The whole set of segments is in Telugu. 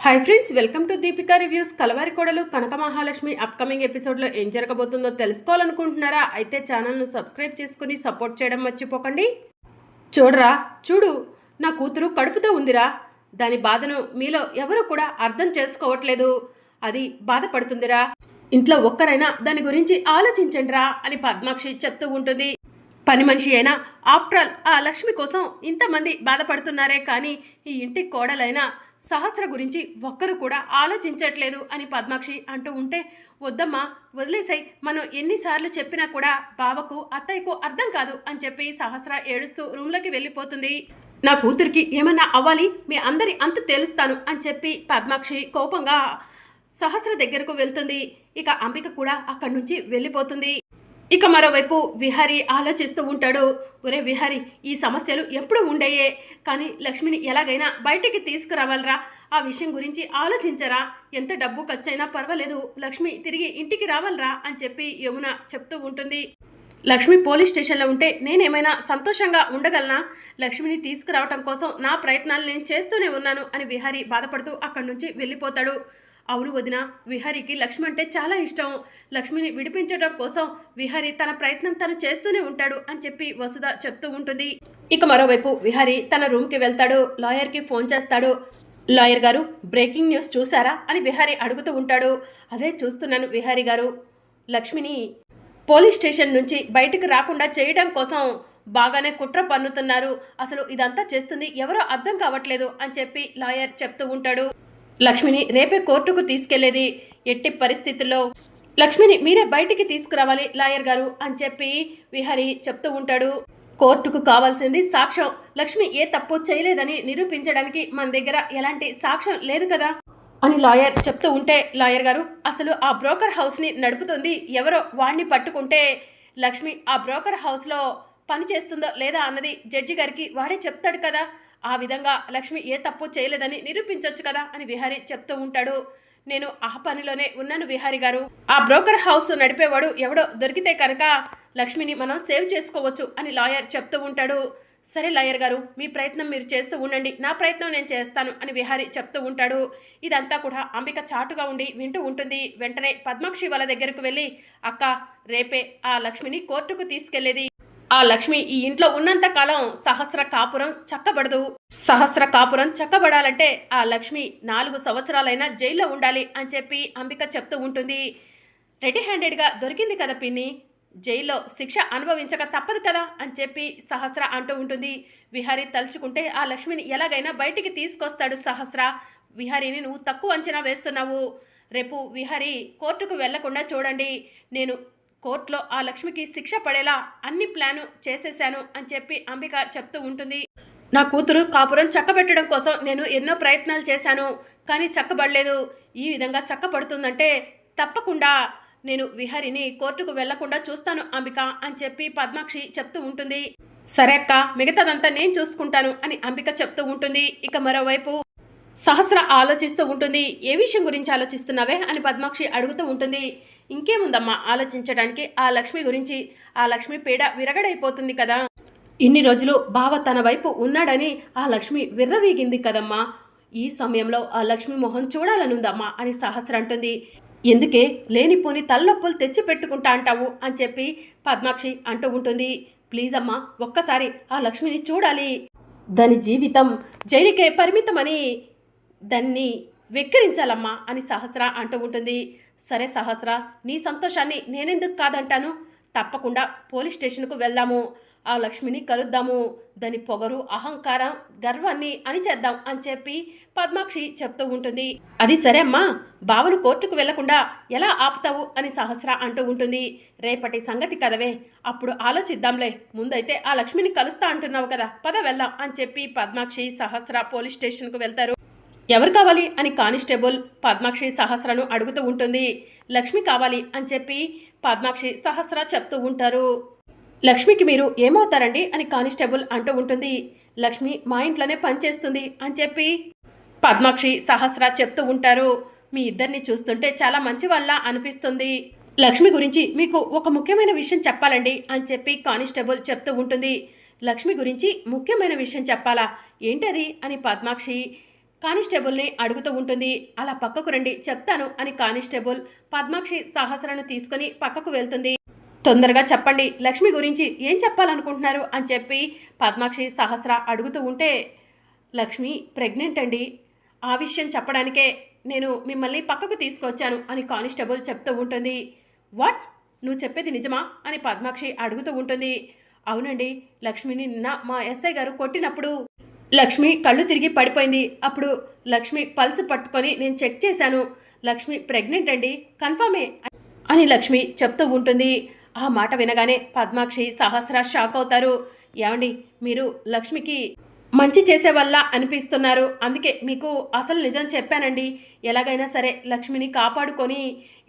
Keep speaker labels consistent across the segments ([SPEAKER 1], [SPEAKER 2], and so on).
[SPEAKER 1] Hi friends, welcome to Deepika reviews. Kalavari Kodalu Kanaka Mahalakshmi upcoming ఎపిసోడ్లో ఏం జరగబోతుందో తెలుసుకోవాలనుకుంటున్నారా? అయితే ఛానల్ను సబ్స్క్రైబ్ చేసుకుని సపోర్ట్ చేయడం మర్చిపోకండి. చూడరా, చూడు, నా కూతురు కడుపుతో ఉందిరా. దాని బాధను మీలో ఎవరు కూడా అర్థం చేసుకోవట్లేదు. అది బాధపడుతుందిరా. ఇంట్లో ఒక్కరైనా దాని గురించి ఆలోచించండిరా అని పద్మాక్షి చెప్తూ ఉంటుంది. పని మనిషి అయినా ఆఫ్టర్ ఆల్ ఆ లక్ష్మి కోసం ఇంతమంది బాధపడుతున్నారే కానీ ఈ ఇంటి కోడలైనా సహస్ర గురించి ఒక్కరు కూడా ఆలోచించట్లేదు అని పద్మాక్షి అంటూ ఉంటే, వద్దమ్మా వదిలేసాయి, మనం ఎన్నిసార్లు చెప్పినా కూడా బావకు అత్తయ్యకు అర్థం కాదు అని చెప్పి సహస్ర ఏడుస్తూ రూమ్లోకి వెళ్ళిపోతుంది. నా కూతురికి ఏమన్నా అవ్వాలి, మీ అందరి అంత తెలుస్తాను అని చెప్పి పద్మాక్షి కోపంగా సహస్ర దగ్గరకు వెళ్తుంది. ఇక అంబిక కూడా అక్కడి నుంచి వెళ్ళిపోతుంది. ఇక మరోవైపు విహారీ ఆలోచిస్తూ ఉంటాడు. ఒరే విహారీ, ఈ సమస్యలు ఎప్పుడు ఉండేయే, కానీ లక్ష్మిని ఎలాగైనా బయటికి తీసుకురావాలరా. ఆ విషయం గురించి ఆలోచించరా. ఎంత డబ్బు ఖర్చైనా పర్వాలేదు, లక్ష్మి తిరిగి ఇంటికి రావాలరా అని చెప్పి యమున చెప్తూ ఉంటుంది. లక్ష్మి పోలీస్ స్టేషన్లో ఉంటే నేనేమైనా సంతోషంగా ఉండగలనా? లక్ష్మిని తీసుకురావటం కోసం నా ప్రయత్నాలు నేను చేస్తూనే ఉన్నాను అని విహారీ బాధపడుతూ అక్కడి నుంచి వెళ్ళిపోతాడు. అవును వదిన, విహారీకి లక్ష్మి అంటే చాలా ఇష్టం. లక్ష్మిని విడిపించడం కోసం విహారీ తన ప్రయత్నం తను చేస్తూనే ఉంటాడు అని చెప్పి వసుధ చెప్తూ ఉంటుంది. ఇక మరోవైపు విహారీ తన రూమ్కి వెళ్తాడు. లాయర్కి ఫోన్ చేస్తాడు. లాయర్ గారు, బ్రేకింగ్ న్యూస్ చూసారా అని విహారీ అడుగుతూ ఉంటాడు. అదే చూస్తున్నాను విహారీ గారు. లక్ష్మిని పోలీస్ స్టేషన్ నుంచి బయటకు రాకుండా చేయడం కోసం బాగానే కుట్ర పన్నుతున్నారు. అసలు ఇదంతా చేస్తుంది ఎవరో అర్థం కావట్లేదు అని చెప్పి లాయర్ చెప్తూ ఉంటాడు. లక్ష్మిని రేపే కోర్టుకు తీసుకెళ్లేది. ఎట్టి పరిస్థితుల్లో లక్ష్మిని మీరే బయటికి తీసుకురావాలి లాయర్ గారు అని చెప్పి విహారీ చెప్తూ ఉంటాడు. కోర్టుకు కావాల్సింది సాక్ష్యం. లక్ష్మి ఏ తప్పు చేయలేదని నిరూపించడానికి మన దగ్గర ఎలాంటి సాక్ష్యం లేదు కదా అని లాయర్ చెప్తూ ఉంటే, లాయర్ గారు, అసలు ఆ బ్రోకర్ హౌస్ని నడుపుతుంది ఎవరో, వాణ్ణి పట్టుకుంటే లక్ష్మి ఆ బ్రోకర్ హౌస్లో పని చేస్తుందో లేదా అన్నది జడ్జి గారికి వాడే చెప్తాడు కదా. ఆ విధంగా లక్ష్మి ఏ తప్పు చేయలేదని నిరూపించవచ్చు కదా అని విహారీ చెప్తూ ఉంటాడు. నేను ఆ పనిలోనే ఉన్నాను విహారీ గారు. ఆ బ్రోకర్ హౌస్ నడిపేవాడు ఎవడో దొరికితే కనుక లక్ష్మిని మనం సేవ్ చేసుకోవచ్చు అని లాయర్ చెప్తూ ఉంటాడు. సరే లాయర్ గారు, మీ ప్రయత్నం మీరు చేస్తూ ఉండండి, నా ప్రయత్నం నేను చేస్తాను అని విహారీ చెప్తూ ఉంటాడు. ఇదంతా కూడా అంబిక చాటుగా ఉండి వింటూ ఉంటుంది. వెంటనే పద్మాక్షి వాళ్ళ దగ్గరకు వెళ్ళి, అక్క, రేపే ఆ లక్ష్మిని కోర్టుకు తీసుకెళ్లేది. ఆ లక్ష్మి ఈ ఇంట్లో ఉన్నంత కాలం సహస్ర కాపురం చక్కబడదు. సహస్ర కాపురం చక్కబడాలంటే ఆ లక్ష్మి 4 సంవత్సరాలైనా జైల్లో ఉండాలి అని చెప్పి అంబిక చెప్తూ ఉంటుంది. రెడీ హ్యాండెడ్గా దొరికింది కదా పిన్ని, జైల్లో శిక్ష అనుభవించక తప్పదు కదా అని చెప్పి సహస్ర అంటూ ఉంటుంది. విహారీ తలుచుకుంటే ఆ లక్ష్మిని ఎలాగైనా బయటికి తీసుకొస్తాడు సహస్ర. విహారీని నువ్వు తక్కువ అంచనా వేస్తున్నావు. రేపు విహారీ కోర్టుకు వెళ్లకుండా చూడండి. నేను కోర్టులో ఆ లక్ష్మికి శిక్ష పడేలా అన్ని ప్లాను చేసేశాను అని చెప్పి అంబిక చెప్తూ ఉంటుంది. నా కూతురు కాపురం చక్కబెట్టడం కోసం నేను ఎన్నో ప్రయత్నాలు చేశాను, కానీ చక్కబడలేదు. ఈ విధంగా చక్కబడుతుందంటే తప్పకుండా నేను విహారీని కోర్టుకు వెళ్లకుండా చూస్తాను అంబిక అని చెప్పి పద్మాక్షి చెప్తూ ఉంటుంది. సరే అక్క, మిగతాదంతా నేను చూసుకుంటాను అని అంబిక చెప్తూ ఉంటుంది. ఇక మరోవైపు సహస్ర ఆలోచిస్తూ ఉంటుంది. ఏ విషయం గురించి ఆలోచిస్తున్నావే అని పద్మాక్షి అడుగుతూ ఉంటుంది. ఇంకేముందమ్మా ఆలోచించడానికి, ఆ లక్ష్మి గురించి. ఆ లక్ష్మి పీడ విరగడైపోతుంది కదా. ఇన్ని రోజులు బావ తన వైపు ఉన్నాడని ఆ లక్ష్మి విర్రవీగింది కదమ్మా. ఈ సమయంలో ఆ లక్ష్మి మొహం చూడాలనుందమ్మా అని సహస్ర అంటుంది. ఎందుకే లేనిపోని తలనొప్పులు తెచ్చి పెట్టుకుంటా అంటావు అని చెప్పి పద్మాక్షి అంటూ ఉంటుంది. ప్లీజ్ అమ్మా, ఒక్కసారి ఆ లక్ష్మిని చూడాలి. దాని జీవితం జైలుకే పరిమితమని దాన్ని వెక్కిరించాలమ్మా అని సహస్ర అంటూ ఉంటుంది. సరే సహస్ర, నీ సంతోషాన్ని నేనెందుకు కాదంటాను. తప్పకుండా పోలీస్ స్టేషన్కు వెళ్దాము, ఆ లక్ష్మిని కలుద్దాము, దాని పొగరు, అహంకారం, గర్వాన్ని అణిచేద్దాం అని చెప్పి పద్మాక్షి చెప్తూ ఉంటుంది. అది సరే అమ్మా, బావను కోర్టుకు వెళ్లకుండా ఎలా ఆపుతావు అని సహస్ర అంటూ ఉంటుంది. రేపటి సంగతి కదవే, అప్పుడు ఆలోచిద్దాంలే. ముందైతే ఆ లక్ష్మిని కలుస్తా అంటున్నావు కదా, పద వెళ్దాం అని చెప్పి పద్మాక్షి సహస్ర పోలీస్ స్టేషన్కు వెళ్తారు. ఎవరు కావాలి అని కానిస్టేబుల్ పద్మాక్షి సహస్రను అడుగుతూ ఉంటుంది. లక్ష్మి కావాలి అని చెప్పి పద్మాక్షి సహస్ర చెప్తూ ఉంటారు. లక్ష్మికి మీరు ఏమవుతారండి అని కానిస్టేబుల్ అంటూ ఉంటుంది. లక్ష్మి మా ఇంట్లోనే పనిచేస్తుంది అని చెప్పి పద్మాక్షి సహస్ర చెప్తూ ఉంటారు. మీ ఇద్దరిని చూస్తుంటే చాలా మంచి వాళ్ళ అనిపిస్తుంది. లక్ష్మి గురించి మీకు ఒక ముఖ్యమైన విషయం చెప్పాలండి అని చెప్పి కానిస్టేబుల్ చెప్తూ ఉంటుంది. లక్ష్మి గురించి ముఖ్యమైన విషయం చెప్పాలా, ఏంటది అని పద్మాక్షి కానిస్టేబుల్ని అడుగుతూ ఉంటుంది. అలా పక్కకు రండి చెప్తాను అని కానిస్టేబుల్ పద్మాక్షి సహస్రను తీసుకొని పక్కకు వెళ్తుంది. తొందరగా చెప్పండి, లక్ష్మి గురించి ఏం చెప్పాలనుకుంటున్నారు అని చెప్పి పద్మాక్షి సహస్ర అడుగుతూ ఉంటే, లక్ష్మి ప్రెగ్నెంట్ అండి, ఆ విషయం చెప్పడానికే నేను మిమ్మల్ని పక్కకు తీసుకొచ్చాను అని కానిస్టేబుల్ చెప్తూ ఉంటుంది. వాట్, నువ్వు చెప్పేది నిజమా అని పద్మాక్షి అడుగుతూ ఉంటుంది. అవునండి, లక్ష్మిని నిన్న మా ఎస్ఐ గారు కొట్టినప్పుడు లక్ష్మి కళ్ళు తిరిగి పడిపోయింది. అప్పుడు లక్ష్మి పల్స్ పట్టుకొని నేను చెక్ చేశాను. లక్ష్మి ప్రెగ్నెంట్ అండి, కన్ఫర్మే అని లక్ష్మి చెప్తూ ఉంటుంది. ఆ మాట వినగానే పద్మాక్షి సహస్ర షాక్ అవుతారు. ఏమండి, మీరు లక్ష్మికి మంచి చేసే వల్ల అనిపిస్తున్నారు, అందుకే మీకు అసలు నిజం చెప్పానండి. ఎలాగైనా సరే లక్ష్మిని కాపాడుకొని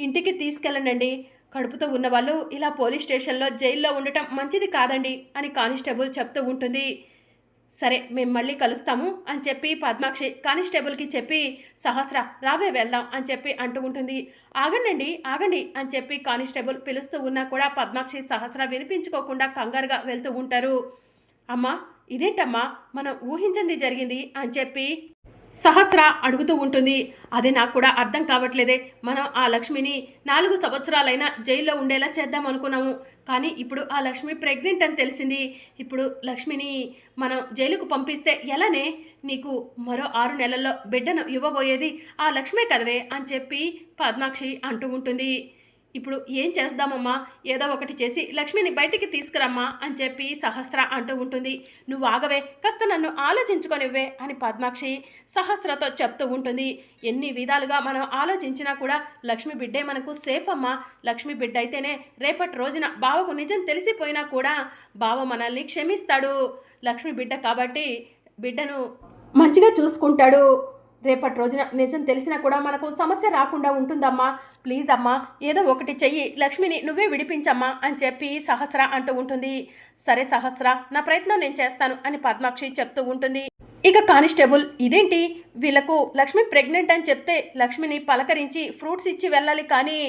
[SPEAKER 1] ఇంటికి తీసుకెళ్ళండి. కడుపుతో ఉన్నవాళ్ళు ఇలా పోలీస్ స్టేషన్లో జైల్లో ఉండటం మంచిది కాదండి అని కానిస్టేబుల్ చెప్తూ ఉంటుంది. సరే మేము మళ్ళీ కలుస్తాము అని చెప్పి పద్మాక్షి కానిస్టేబుల్కి చెప్పి, సహస్ర రావే వెళ్దాం అని చెప్పి అంటూ ఉంటుంది. ఆగండి ఆగండి అని చెప్పి కానిస్టేబుల్ పిలుస్తూ ఉన్నా కూడా పద్మాక్షి సహస్ర వినిపించుకోకుండా కంగారుగా వెళ్తూ ఉంటారు. అమ్మా, ఇదేంటమ్మా, మనం ఊహించింది జరిగింది అని చెప్పి సహస్ర అడుగుతూ ఉంటుంది. అది నాకు కూడా అర్థం కావట్లేదే. మనం ఆ లక్ష్మిని 4 సంవత్సరాలైనా జైల్లో ఉండేలా చేద్దాం అనుకున్నాము, కానీ ఇప్పుడు ఆ లక్ష్మి ప్రెగ్నెంట్ అని తెలిసింది. ఇప్పుడు లక్ష్మిని మనం జైలుకు పంపిస్తే ఎలానే? నీకు మరో 6 నెలల్లో బిడ్డను ఇవ్వబోయేది ఆ లక్ష్మే కదవే అని చెప్పి పద్మాక్షి అంటూ ఉంటుంది. ఇప్పుడు ఏం చేద్దామమ్మా, ఏదో ఒకటి చేసి లక్ష్మిని బయటికి తీసుకురమ్మా అని చెప్పి సహస్ర అంటూ ఉంటుంది. నువ్వు ఆగవే, కాస్త నన్ను ఆలోచించుకొనివ్వే అని పద్మాక్షి సహస్రతో చెప్తూ ఉంటుంది. ఎన్ని విధాలుగా మనం ఆలోచించినా కూడా లక్ష్మి బిడ్డే మనకు సేఫ్ అమ్మా. లక్ష్మి బిడ్డ అయితేనే రేపటి రోజున బావకు నిజం తెలిసిపోయినా కూడా బావ మనల్ని క్షమిస్తాడు. లక్ష్మి బిడ్డ కాబట్టి బిడ్డను మంచిగా చూసుకుంటాడు. రేపటి రోజున నిజం తెలిసినా కూడా మనకు సమస్య రాకుండా ఉంటుందమ్మా. ప్లీజ్ అమ్మా, ఏదో ఒకటి చెయ్యి, లక్ష్మిని నువ్వే విడిపించమ్మా అని చెప్పి సహస్ర అంటూ ఉంటుంది. సరే సహస్ర, నా ప్రయత్నం నేను చేస్తాను అని పద్మాక్షి చెప్తూ ఉంటుంది. ఇక కానిస్టేబుల్, ఇదేంటి, వీళ్లకు లక్ష్మి ప్రెగ్నెంట్ అని చెప్తే లక్ష్మిని పలకరించి ఫ్రూట్స్ ఇచ్చి వెళ్ళాలి, కానీ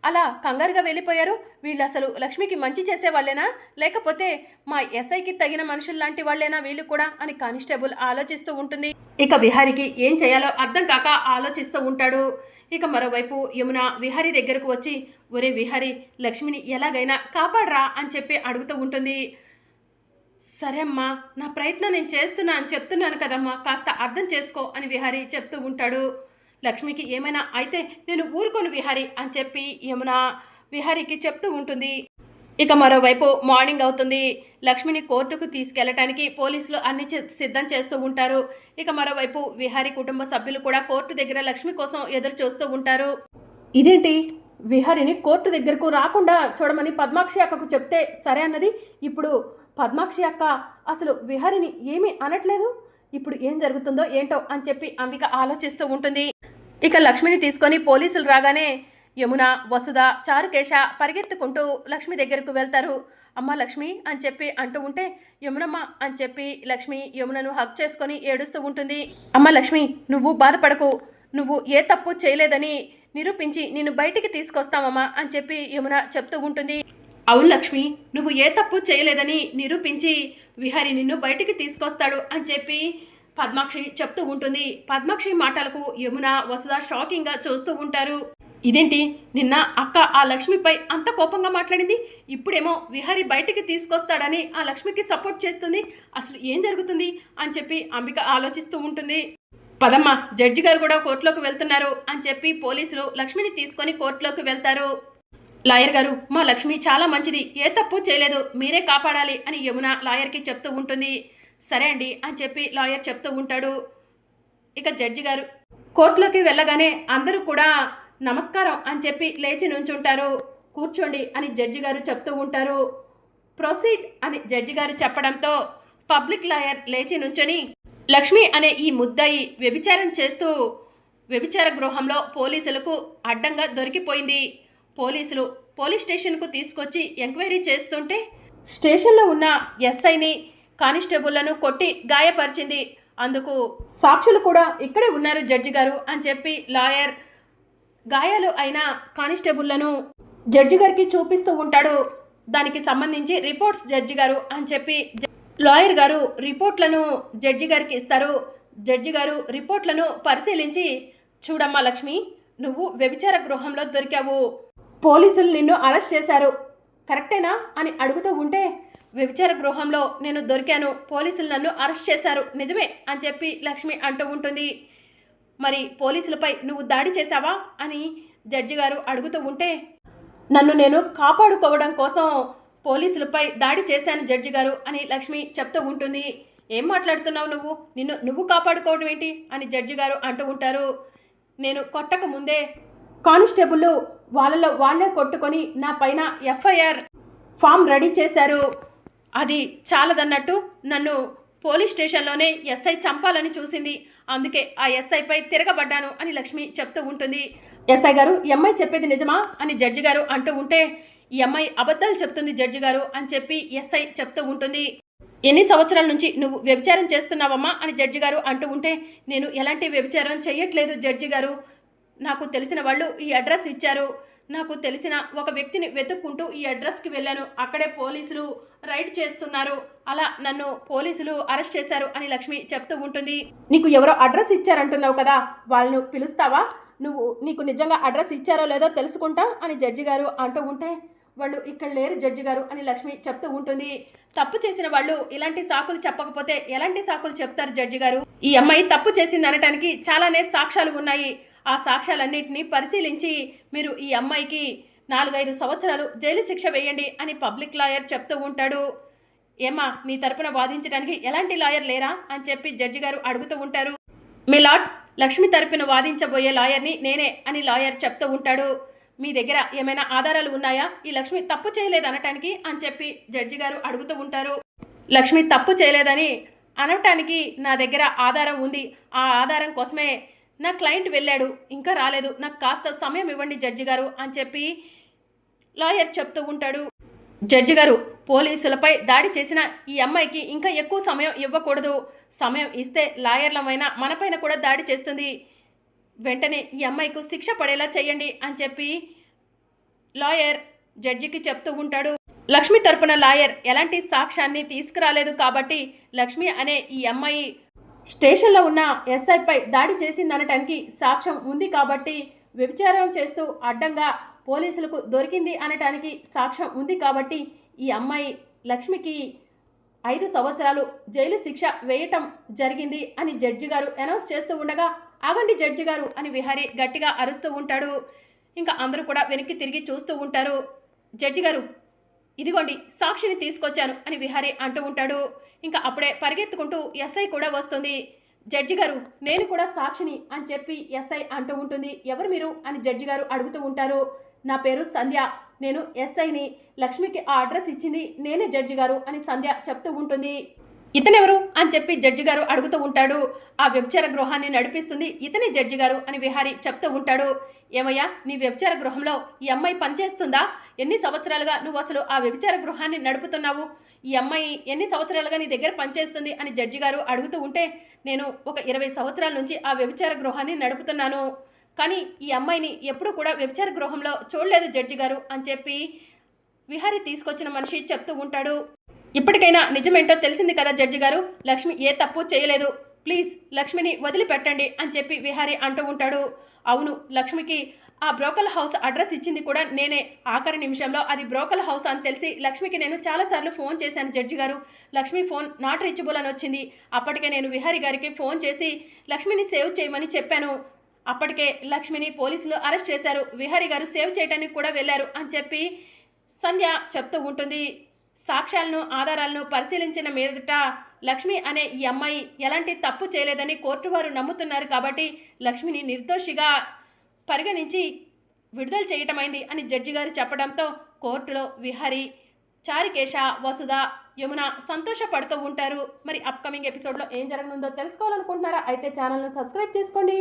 [SPEAKER 1] అలా కంగారుగా వెళ్ళిపోయారు. వీళ్ళు అసలు లక్ష్మికి మంచి చేసేవాళ్ళేనా, లేకపోతే మా ఎస్ఐకి తగిన మనుషుల్లాంటి వాళ్ళేనా వీళ్ళు కూడా అని కానిస్టేబుల్ ఆలోచిస్తూ ఉంటుంది. ఇక విహారికి ఏం చేయాలో అర్థం కాక ఆలోచిస్తూ ఉంటాడు. ఇక మరోవైపు యమున విహారీ దగ్గరకు వచ్చి, ఒరే విహారీ, లక్ష్మిని ఎలాగైనా కాపాడరా అని చెప్పి అడుగుతూ ఉంటుంది. సరే అమ్మా, నా ప్రయత్నం నేను చేస్తున్నా అని చెప్తున్నాను కదమ్మా, కాస్త అర్థం చేసుకో అని విహారీ చెప్తూ ఉంటాడు. లక్ష్మికి ఏమైనా అయితే నేను ఊరుకోను విహారీ అని చెప్పి యమున విహారీకి చెప్తూ ఉంటుంది. ఇక మరోవైపు మార్నింగ్ అవుతుంది. లక్ష్మిని కోర్టుకు తీసుకెళ్లటానికి పోలీసులు అన్ని సిద్ధం చేస్తూ ఉంటారు. ఇక మరోవైపు విహారీ కుటుంబ సభ్యులు కూడా కోర్టు దగ్గర లక్ష్మి కోసం ఎదురు చూస్తూ ఉంటారు. ఇదేంటి, విహారీని కోర్టు దగ్గరకు రాకుండా చూడమని పద్మాక్షి అక్కకు చెప్తే సరే అన్నది, ఇప్పుడు పద్మాక్షి అక్క అసలు విహారీని ఏమీ అనట్లేదు. ఇప్పుడు ఏం జరుగుతుందో ఏంటో అని చెప్పి అంబిక ఆలోచిస్తూ ఉంటుంది. ఇక లక్ష్మిని తీసుకొని పోలీసులు రాగానే యమున, వసుధ, చారుకేశ పరిగెత్తుకుంటూ లక్ష్మి దగ్గరకు వెళ్తారు. అమ్మ లక్ష్మి అని చెప్పి అంటూ ఉంటే, యమునమ్మ అని చెప్పి లక్ష్మి యమునను హగ్ చేసుకొని ఏడుస్తూ ఉంటుంది. అమ్మ లక్ష్మి, నువ్వు బాధపడకు, నువ్వు ఏ తప్పు చేయలేదని నిరూపించి నిన్ను బయటికి తీసుకొస్తామమ్మా అని చెప్పి యమున చెప్తూ ఉంటుంది. అవును లక్ష్మి, నువ్వు ఏ తప్పు చేయలేదని నిరూపించి విహారీ నిన్ను బయటికి తీసుకొస్తాడు అని చెప్పి పద్మాక్షి చెప్తూ ఉంటుంది. పద్మాక్షి మాటలకు యమున, వసుధ షాకింగ్గా చూస్తూ ఉంటారు. ఇదేంటి, నిన్న అక్క ఆ లక్ష్మిపై అంత కోపంగా మాట్లాడింది, ఇప్పుడేమో విహారీ బయటికి తీసుకొస్తాడని ఆ లక్ష్మికి సపోర్ట్ చేస్తుంది, అసలు ఏం జరుగుతుంది అని చెప్పి అంబిక ఆలోచిస్తూ ఉంటుంది. పదమ్మ, జడ్జి గారు కూడా కోర్టులోకి వెళ్తున్నారు అని చెప్పి పోలీసులు లక్ష్మిని తీసుకొని కోర్టులోకి వెళ్తారు. లాయర్ గారు, మా లక్ష్మి చాలా మంచిది, ఏ తప్పు చేయలేదు, మీరే కాపాడాలి అని యమున లాయర్కి చెప్తూ ఉంటుంది. సరే అండి అని చెప్పి లాయర్ చెప్తూ ఉంటాడు. ఇక జడ్జి గారు కోర్టులోకి వెళ్ళగానే అందరూ కూడా నమస్కారం అని చెప్పి లేచి నుంచుంటారు. కూర్చోండి అని జడ్జి గారు చెప్తూ ఉంటారు. ప్రొసీడ్ అని జడ్జి గారు చెప్పడంతో పబ్లిక్ లాయర్ లేచి నుంచొని, లక్ష్మి అనే ఈ ముద్దాయి వ్యభిచారం చేస్తూ వ్యభిచార గృహంలో పోలీసులకు అడ్డంగా దొరికిపోయింది. పోలీసులు పోలీస్ స్టేషన్కు తీసుకొచ్చి ఎంక్వైరీ చేస్తుంటే స్టేషన్లో ఉన్న ఎస్ఐని, కానిస్టేబుళ్లను కొట్టి గాయపరిచింది. అందుకు సాక్షులు కూడా ఇక్కడే ఉన్నారు జడ్జి గారు అని చెప్పి లాయర్ గాయాలు అయిన కానిస్టేబుళ్లను జడ్జి గారికి చూపిస్తూ ఉంటాడు. దానికి సంబంధించి రిపోర్ట్స్ జడ్జి గారు అని చెప్పి లాయర్ గారు రిపోర్ట్లను జడ్జి గారికి ఇస్తారు. జడ్జి గారు రిపోర్ట్లను పరిశీలించి, చూడమ్మా లక్ష్మి, నువ్వు వ్యభిచార గృహంలో దొరికావు, పోలీసులు నిన్ను అరెస్ట్ చేశారు, కరెక్టేనా అని అడుగుతూ ఉంటే, వ్యభిచార గృహంలో నేను దొరికాను, పోలీసులు నన్ను అరెస్ట్ చేశారు, నిజమే అని చెప్పి లక్ష్మి అంటూ ఉంటుంది. మరి పోలీసులపై నువ్వు దాడి చేశావా అని జడ్జి గారు అడుగుతూ ఉంటే, నన్ను నేను కాపాడుకోవడం కోసం పోలీసులపై దాడి చేశాను జడ్జి గారు అని లక్ష్మి చెప్తూ ఉంటుంది. ఏం మాట్లాడుతున్నావు నువ్వు, నువ్వు కాపాడుకోవడం ఏంటి అని జడ్జి గారు అంటూ ఉంటారు. నేను కొట్టక ముందే కానిస్టేబుల్ వాళ్ళలో వాళ్ళే కొట్టుకొని నా పైన ఎఫ్ఐఆర్ ఫామ్ రెడీ చేశారు. అది చాలదన్నట్టు నన్ను పోలీస్ స్టేషన్లోనే ఎస్ఐ చంపాలని చూసింది, అందుకే ఆ ఎస్ఐపై తిరగబడ్డాను అని లక్ష్మి చెప్తూ ఉంటుంది. ఎస్ఐ గారు, ఈ అమ్మాయి చెప్పేది నిజమా అని జడ్జి గారు అంటూ ఉంటే, ఈ అమ్మాయి అబద్ధాలు చెప్తుంది జడ్జి గారు అని చెప్పి ఎస్ఐ చెప్తూ ఉంటుంది. ఎన్ని సంవత్సరాల నుంచి నువ్వు వ్యభిచారం చేస్తున్నావమ్మా అని జడ్జి గారు అంటూ ఉంటే, నేను ఎలాంటి వ్యభిచారం చేయట్లేదు జడ్జి గారు, నాకు తెలిసిన వాళ్ళు ఈ అడ్రస్ ఇచ్చారు, నాకు తెలిసిన ఒక వ్యక్తిని వెతుక్కుంటూ ఈ అడ్రస్కి వెళ్ళాను, అక్కడే పోలీసులు రైడ్ చేస్తున్నారు, అలా నన్ను పోలీసులు అరెస్ట్ చేశారు అని లక్ష్మి చెప్తూ ఉంటుంది. నీకు ఎవరో అడ్రస్ ఇచ్చారంటున్నావు కదా, వాళ్ళను పిలుస్తావా, నీకు నిజంగా అడ్రస్ ఇచ్చారో లేదో తెలుసుకుంటా అని జడ్జి గారు అంటూ ఉంటే, వాళ్ళు ఇక్కడ లేరు జడ్జి గారు అని లక్ష్మి చెప్తూ ఉంటుంది. తప్పు చేసిన వాళ్ళు ఇలాంటి సాకులు చెప్పకపోతే ఎలాంటి సాకులు చెప్తారు జడ్జి గారు, ఈ అమ్మాయి తప్పు చేసింది అనటానికి చాలానే సాక్ష్యాలు ఉన్నాయి, ఆ సాక్ష్యాలన్నింటినీ పరిశీలించి మీరు ఈ అమ్మాయికి 4-5 సంవత్సరాలు జైలు శిక్ష వేయండి అని పబ్లిక్ లాయర్ చెప్తూ ఉంటాడు. ఏమా, నీ తరపున వాదించడానికి ఎలాంటి లాయర్ లేరా అని చెప్పి జడ్జి గారు అడుగుతూ ఉంటారు. మిలాడ్, లక్ష్మి తరపున వాదించబోయే లాయర్ని నేనే అని లాయర్ చెప్తూ ఉంటాడు. మీ దగ్గర ఏమైనా ఆధారాలు ఉన్నాయా ఈ లక్ష్మి తప్పు చేయలేదు అనటానికి అని చెప్పి జడ్జి గారు అడుగుతూ ఉంటారు. లక్ష్మి తప్పు చేయలేదని అనటానికి నా దగ్గర ఆధారం ఉంది, ఆ ఆధారం కోసమే నా క్లయింట్ వెళ్ళాడు, ఇంకా రాలేదు, నాకు కాస్త సమయం ఇవ్వండి జడ్జి గారు అని చెప్పి లాయర్ చెప్తూ ఉంటాడు. జడ్జి గారు, పోలీసులపై దాడి చేసిన ఈ అమ్మాయికి ఇంకా ఎక్కువ సమయం ఇవ్వకూడదు, సమయం ఇస్తే లాయర్లమైనా మనపైన కూడా దాడి చేస్తుంది, వెంటనే ఈ అమ్మాయికి శిక్ష పడేలా చేయండి అని చెప్పి లాయర్ జడ్జికి చెప్తూ ఉంటాడు. లక్ష్మి తరపున లాయర్ ఎలాంటి సాక్ష్యాన్ని తీసుకురాలేదు కాబట్టి లక్ష్మి అనే ఈ అమ్మాయి స్టేషన్లో ఉన్న ఎస్ఐపై దాడి చేసిందనటానికి సాక్ష్యం ఉంది కాబట్టి, వ్యభిచారం చేస్తూ అడ్డంగా పోలీసులకు దొరికింది అనటానికి సాక్ష్యం ఉంది కాబట్టి, ఈ అమ్మాయి లక్ష్మికి 5 సంవత్సరాలు జైలు శిక్ష వేయటం జరిగింది అని జడ్జి గారు అనౌన్స్ చేస్తూ ఉండగా, ఆగండి జడ్జి గారు అని విహారీ గట్టిగా అరుస్తూ ఉంటాడు. ఇంకా అందరూ కూడా వెనక్కి తిరిగి చూస్తూ ఉంటారు. జడ్జి గారు, ఇదిగోండి సాక్షిని తీసుకొచ్చాను అని విహారీ అంటూ ఉంటాడు. ఇంకా అప్పుడే పరిగెత్తుకుంటూ ఎస్ఐ కూడా వస్తుంది. జడ్జి గారు, నేను కూడా సాక్షిని అని చెప్పి ఎస్ఐ అంటూ ఉంటుంది. ఎవరు మీరు అని జడ్జి గారు అడుగుతూ ఉంటారు. నా పేరు సంధ్య, నేను ఎస్ఐని, లక్ష్మికి ఆ అడ్రస్ ఇచ్చింది నేనే జడ్జి గారు అని సంధ్య చెప్తూ ఉంటుంది. ఇతనెవరు అని చెప్పి జడ్జి గారు అడుగుతూ ఉంటాడు. ఆ వ్యభిచార గృహాన్ని నడిపిస్తుంది ఇతనే జడ్జి గారు అని విహారీ చెప్తూ ఉంటాడు. ఏమయ్యా, నీ వ్యభిచార గృహంలో ఈ అమ్మాయి పనిచేస్తుందా, ఎన్ని సంవత్సరాలుగా నువ్వు అసలు ఆ వ్యభిచార గృహాన్ని నడుపుతున్నావు, ఈ అమ్మాయి ఎన్ని సంవత్సరాలుగా నీ దగ్గర పనిచేస్తుంది అని జడ్జి గారు అడుగుతూ ఉంటే, నేను ఒక 20 సంవత్సరాల నుంచి ఆ వ్యభిచార గృహాన్ని నడుపుతున్నాను, కానీ ఈ అమ్మాయిని ఎప్పుడూ కూడా వ్యభిచార గృహంలో చూడలేదు జడ్జి గారు అని చెప్పి విహారీ తీసుకొచ్చిన మనిషి చెప్తూ ఉంటాడు. ఇప్పటికైనా నిజమేంటో తెలిసింది కదా జడ్జి గారు, లక్ష్మి ఏ తప్పు చేయలేదు, ప్లీజ్ లక్ష్మిని వదిలిపెట్టండి అని చెప్పి విహారీ అంటూ ఉంటాడు. అవును, లక్ష్మికి ఆ బ్రోకల్ హౌస్ అడ్రస్ ఇచ్చింది కూడా నేనే, ఆఖరి నిమిషంలో అది బ్రోకల్ హౌస్ అని తెలిసి లక్ష్మికి నేను చాలాసార్లు ఫోన్ చేశాను జడ్జి గారు, లక్ష్మి ఫోన్ నాట్ రీచబుల్ అని వచ్చింది, అప్పటికే నేను విహారీ గారికి ఫోన్ చేసి లక్ష్మిని సేవ్ చేయమని చెప్పాను, అప్పటికే లక్ష్మిని పోలీసులు అరెస్ట్ చేశారు, విహారీ గారు సేవ్ చేయడానికి కూడా వెళ్ళారు అని చెప్పి సంధ్య చెప్తూ ఉంటుంది. సాక్ష్యాలను ఆధారాలను పరిశీలించిన మీదట లక్ష్మి అనే ఈ అమ్మాయి ఎలాంటి తప్పు చేయలేదని కోర్టు వారు నమ్ముతున్నారు కాబట్టి లక్ష్మిని నిర్దోషిగా పరిగణించి విడుదల చేయటమైంది అని జడ్జి గారు చెప్పడంతో కోర్టులో విహారీ, చారుకేశ, వసుధ, యమున సంతోషపడుతూ ఉంటారు. మరి అప్కమింగ్ ఎపిసోడ్లో ఏం జరగనుందో తెలుసుకోవాలనుకుంటున్నారా? అయితే ఛానల్ను సబ్స్క్రైబ్ చేసుకోండి.